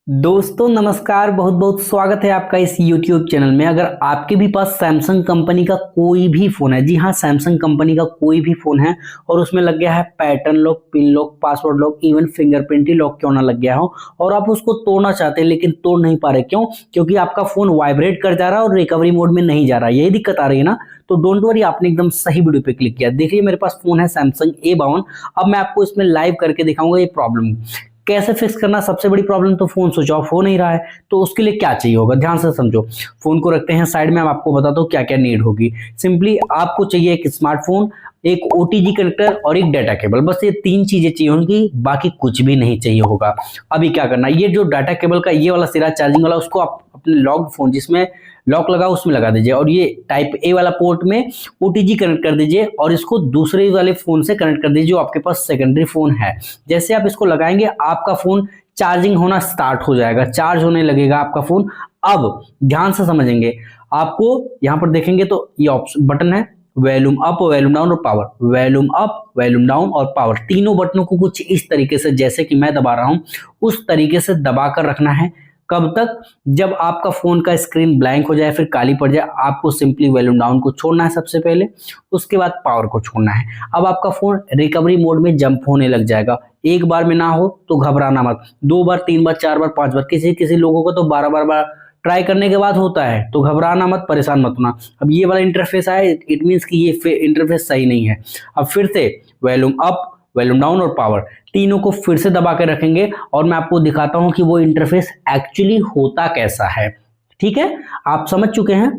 दोस्तों नमस्कार, बहुत बहुत स्वागत है आपका इस YouTube चैनल में। अगर आपके भी पास सैमसंग कंपनी का कोई भी फ़ोन है, जी हाँ, सैमसंग कंपनी का कोई भी फ़ोन है और उसमें लग गया है pattern lock, pin lock, password lock, even fingerprint ही लॉक क्यों ना लग गया हो और आप उसको तोड़ना चाहते हैं लेकिन तोड़ नहीं पा रहे, क्यों? क्योंकि आपका फ़ोन वाइब्रेट कर जा रहा है और रिकवरी मोड में नहीं जा रहा है, यही दिक्कत आ रही है ना? तो डोंट वरी, आपने एकदम सही वीडियो पे क्लिक किया। देखिए मेरे पास फ़ोन है सैमसंग A52। अब मैं आपको इसमें लाइव करके दिखाऊंगा ये प्रॉब्लम कैसे फिक्स करना। सबसे बड़ी प्रॉब्लम तो फोन स्विच ऑफ हो नहीं रहा है, तो उसके लिए क्या चाहिए होगा, ध्यान से समझो। फोन को रखते हैं साइड में, मैं आपको बताता हूँ क्या क्या नीड होगी। सिंपली आपको चाहिए एक स्मार्टफोन, एक ओटीजी कनेक्टर और एक डाटा केबल, बस ये तीन चीजें चाहिए होंगी, बाकी कुछ भी नहीं चाहिए होगा। अभी क्या करना है, ये जो डाटा केबल का ये वाला सिरा चार्जिंग वाला, उसको आप अपने लॉक्ड फोन जिसमें लॉक लगा उसमें लगा दीजिए और ये टाइप ए वाला पोर्ट में ओटीजी कनेक्ट कर दीजिए और इसको दूसरे वाले फोन से कनेक्ट कर दीजिए जो आपके पास सेकेंडरी फोन है। जैसे आप इसको लगाएंगे आपका फोन चार्जिंग होना स्टार्ट हो जाएगा, चार्ज होने लगेगा आपका फोन। अब ध्यान से समझेंगे, आपको यहाँ पर देखेंगे तो ये ऑप्शन बटन है, वॉल्यूम अप, वॉल्यूम डाउन और power. Volume up, volume down और पावर, तीनों बटनों को कुछ इस तरीके से, जैसे कि मैं दबा रहा हूं उस तरीके से दबा कर रखना है। कब तक? जब आपका फोन का स्क्रीन ब्लैंक हो जाए, फिर काली पड़ जाए, आपको सिंपली वॉल्यूम डाउन को छोड़ना है सबसे पहले, उसके बाद पावर को छोड़ना है। अब आपका फोन रिकवरी मोड में जंप होने लग जाएगा। एक बार में ना हो तो घबराना मत, 2 बार, 3 बार, 4 बार, 5 बार, किसी किसी लोगों को तो 12 बार ट्राई करने के बाद होता है, तो घबराना मत, परेशान मत होना। अब ये वाला इंटरफेस आया, इट मीन्स कि ये इंटरफेस सही नहीं है। अब फिर से वॉल्यूम अप, वॉल्यूम डाउन और पावर, तीनों को फिर से दबा के रखेंगे और मैं आपको दिखाता हूं कि वो इंटरफेस एक्चुअली होता कैसा है। ठीक है, आप समझ चुके हैं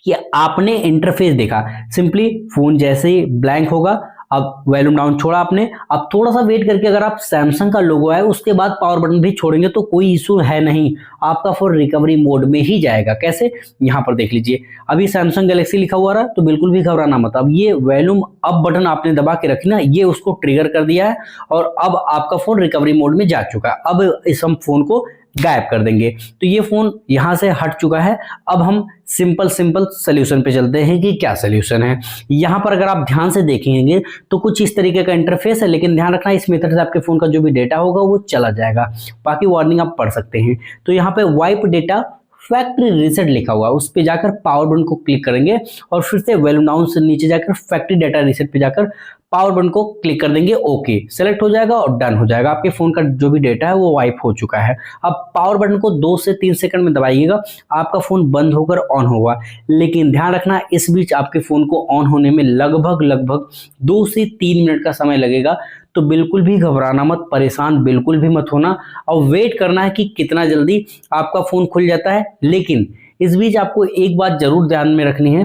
कि आपने इंटरफेस देखा। सिंपली फोन जैसे ही ब्लैंक होगा, अब वॉल्यूम डाउन छोड़ा आपने, अब थोड़ा सा वेट करके अगर आप सैमसंग का लोगो है उसके बाद पावर बटन भी छोड़ेंगे तो कोई इशू है नहीं, आपका फोन रिकवरी मोड में ही जाएगा। कैसे? यहां पर देख लीजिए, अभी सैमसंग गैलेक्सी लिखा हुआ रहा तो बिल्कुल भी घबराना मत। अब ये वॉल्यूम अप बटन आपने दबा के रखी ना, ये उसको ट्रिगर कर दिया है और अब आपका फोन रिकवरी मोड में जा चुका है। अब इस हम फोन को गायब कर देंगे, तो ये फोन यहां से हट चुका है। अब हम सिंपल सोल्यूशन पे चलते हैं कि क्या सोल्यूशन है। यहां पर अगर आप ध्यान से देखेंगे तो कुछ इस तरीके का इंटरफेस है, लेकिन ध्यान रखना इस मेथड से आपके फोन का जो भी डेटा होगा वो चला जाएगा। बाकी वार्निंग आप पढ़ सकते हैं। तो यहाँ पे वाइप डेटा फैक्ट्री रीसेट लिखा हुआ है, उस पे जाकर पावर बटन को क्लिक करेंगे और फिर से वॉल्यूम डाउन से नीचे जाकर फैक्ट्री डेटा रीसेट पे जाकर पावर बटन को क्लिक कर देंगे। ओके सेलेक्ट हो जाएगा और डन हो जाएगा, आपके फोन का जो भी डेटा है वो वाइप हो चुका है। अब पावर बटन को 2 से 3 सेकंड में दबाइएगा, आपका फोन बंद होकर ऑन होगा। लेकिन ध्यान रखना इस बीच आपके फोन को ऑन होने में लगभग 2 से 3 मिनट का समय लगेगा, तो बिल्कुल भी घबराना मत, परेशान बिल्कुल भी मत होना और वेट करना है कि कितना जल्दी आपका फोन खुल जाता है। लेकिन इस बीच आपको एक बात जरूर ध्यान में रखनी है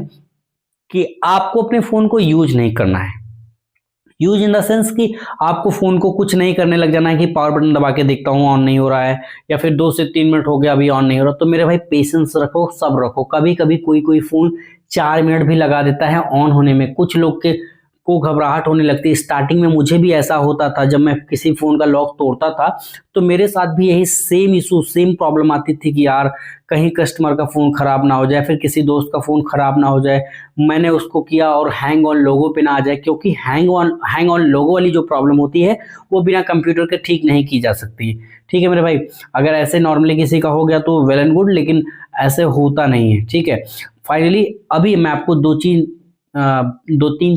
कि आपको अपने फोन को यूज नहीं करना है। यूज इन द सेंस कि आपको फोन को कुछ नहीं करने लग जाना है कि पावर बटन दबा के देखता हूं ऑन नहीं हो रहा है, या फिर 2 से 3 मिनट हो गया अभी ऑन नहीं हो रहा। तो मेरे भाई पेशेंस रखो, सब्र रखो। कभी कभी कोई फोन 4 मिनट भी लगा देता है ऑन होने में। कुछ लोग के को घबराहट होने लगती है। स्टार्टिंग में मुझे भी ऐसा होता था, जब मैं किसी फोन का लॉक तोड़ता था तो मेरे साथ भी यही सेम इशू, सेम प्रॉब्लम आती थी कि यार कहीं कस्टमर का फोन खराब ना हो जाए, फिर किसी दोस्त का फोन खराब ना हो जाए। मैंने उसको किया और हैंग ऑन लोगो पे ना आ जाए, क्योंकि हैंग ऑन लोगो वाली जो प्रॉब्लम होती है वो बिना कंप्यूटर के ठीक नहीं की जा सकती। ठीक है मेरे भाई, अगर ऐसे नॉर्मली किसी का हो गया तो वेल एंड गुड, लेकिन ऐसे होता नहीं है। ठीक है, फाइनली अभी मैं आपको 2-3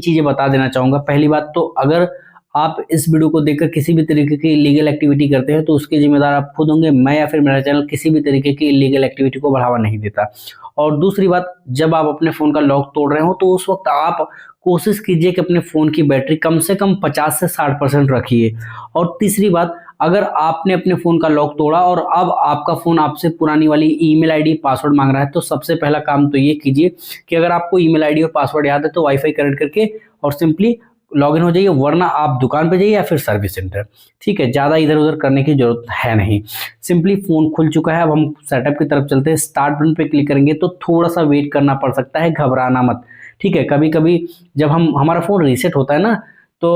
चीजें बता देना चाहूंगा। पहली बात तो, अगर आप इस वीडियो को देखकर किसी भी तरीके की इलीगल एक्टिविटी करते हैं तो उसके जिम्मेदार आप खुद होंगे। मैं या फिर मेरा चैनल किसी भी तरीके की इलीगल एक्टिविटी को बढ़ावा नहीं देता। और दूसरी बात, जब आप अपने फोन का लॉक तोड़ रहे हो तो उस वक्त आप कोशिश कीजिए कि अपने फोन की बैटरी कम से कम 50 से 60% रखिए। और तीसरी बात, अगर आपने अपने फोन का लॉक तोड़ा और अब आपका फोन आपसे पुरानी वाली ईमेल आईडी पासवर्ड मांग रहा है, तो सबसे पहला काम तो ये कीजिए कि अगर आपको ईमेल आईडी और पासवर्ड याद है तो वाईफाई कनेक्ट करके और सिंपली लॉगिन हो जाइए, वरना आप दुकान पे जाइए या फिर सर्विस सेंटर। ठीक है, ज्यादा इधर उधर करने की जरूरत है नहीं। सिंपली फोन खुल चुका है, अब हम सेटअप की तरफ चलते हैं। स्टार्ट बटन पे क्लिक करेंगे तो थोड़ा सा वेट करना पड़ सकता है, घबराना मत। ठीक है, कभी कभी जब हमारा फोन रीसेट होता है ना तो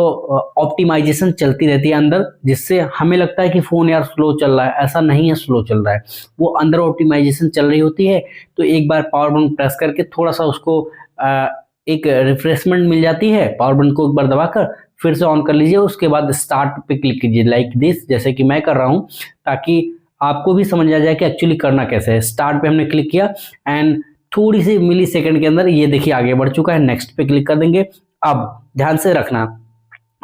ऑप्टिमाइजेशन चलती रहती है अंदर, जिससे हमें लगता है कि फोन यार स्लो चल रहा है। ऐसा नहीं है स्लो चल रहा है, वो अंदर ऑप्टिमाइजेशन चल रही होती है। तो एक बार पावर बटन प्रेस करके थोड़ा सा उसको एक रिफ्रेशमेंट मिल जाती है। पावर बटन को एक बार दबाकर फिर से ऑन कर लीजिए, उसके बाद स्टार्ट पे क्लिक कीजिए लाइक दिस, जैसे कि मैं कर रहा हूं, ताकि आपको भी समझ आ जाए कि एक्चुअली करना कैसे है। स्टार्ट पे हमने क्लिक किया एंड थोड़ी सी मिली सेकंड के अंदर ये देखिए आगे बढ़ चुका है। नेक्स्ट पे क्लिक कर देंगे। अब ध्यान से रखना,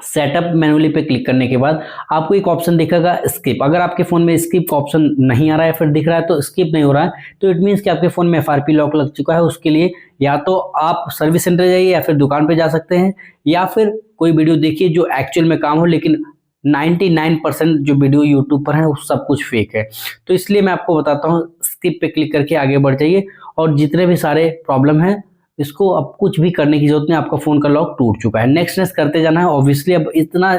सेटअप मैनुअली पे क्लिक करने के बाद आपको एक ऑप्शन दिखेगा स्किप। अगर आपके फोन में स्किप का ऑप्शन नहीं आ रहा है, फिर दिख रहा है तो स्किप नहीं हो रहा है, तो इट मीन्स कि आपके फोन में FRP लॉक लग चुका है। उसके लिए या तो आप सर्विस सेंटर जाइए या फिर दुकान पे जा सकते हैं, या फिर कोई वीडियो देखिए जो एक्चुअल में काम हो। लेकिन 99% जो वीडियो यूट्यूब पर है वो सब कुछ फेक है। तो इसलिए मैं आपको बताता हूँ, स्किप पे क्लिक करके आगे बढ़ जाइए और जितने भी सारे प्रॉब्लम है इसको अब कुछ भी करने की जरूरत नहीं, आपका फोन का लॉक टूट चुका है। नेक्स्ट करते जाना है। ऑब्वियसली अब इतना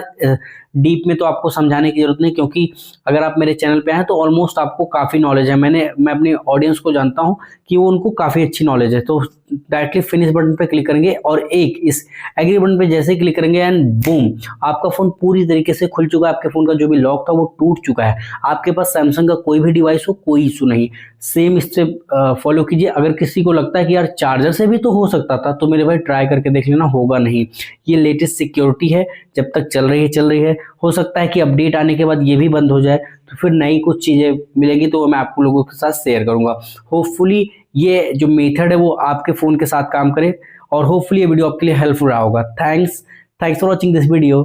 डीप में तो आपको समझाने की जरूरत नहीं, क्योंकि अगर आप मेरे चैनल पे हैं तो ऑलमोस्ट आपको काफ़ी नॉलेज है। मैं अपनी ऑडियंस को जानता हूं कि वो उनको काफ़ी अच्छी नॉलेज है। तो डायरेक्टली फिनिश बटन पे क्लिक करेंगे और एक इस एग्री बटन पे जैसे क्लिक करेंगे एंड बूम, आपका फोन पूरी तरीके से खुल चुका है। आपके फोन का जो भी लॉक था वो टूट चुका है। आपके पास सैमसंग का कोई भी डिवाइस हो, कोई इशू नहीं। सेम स्टेप फॉलो कीजिए। अगर किसी को लगता है कि यार चार्जर से भी तो हो सकता था, तो मेरे भाई ट्राई करके देख लेना, होगा नहीं। ये लेटेस्ट सिक्योरिटी है, जब तक चल रही है। हो सकता है कि अपडेट आने के बाद ये भी बंद हो जाए, तो फिर नई कुछ चीज़ें मिलेगी तो मैं आपको लोगों के साथ शेयर करूंगा। होपफुली ये जो मेथड है वो आपके फ़ोन के साथ काम करे और होपफुली ये वीडियो आपके लिए हेल्पफुल रहा होगा। Thanks for watching this video.